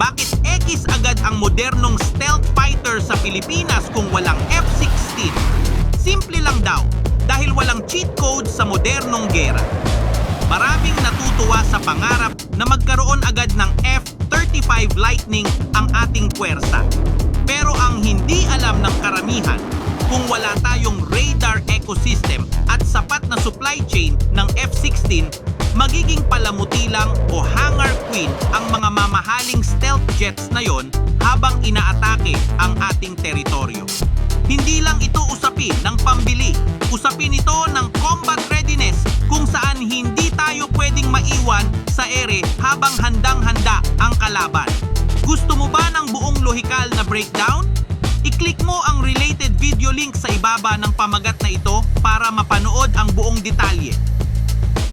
bakit X agad ang modernong stealth fighter sa Pilipinas kung walang F-16? Simple lang daw, dahil walang cheat code sa modernong gera. Maraming natutuwa sa pangarap na magkaroon agad ng F-35 Lightning ang ating puwersa. Pero ang hindi alam ng karamihan, kung wala tayong radar ecosystem at sapat na supply chain ng F-16, magiging palamuti lang o hangar queen ang mga mamahaling stealth jets na yon habang inaatake ang ating teritoryo. Hindi lang ito usapin ng pambili, usapin ito ng combat readiness kung saan hindi tayo pwedeng maiwan sa ere habang handang-handa ang kalaban. Gusto mo ba ng buong lohikal na breakdown? I-click mo ang related video link sa ibaba ng pamagat na ito para mapanood ang buong detalye.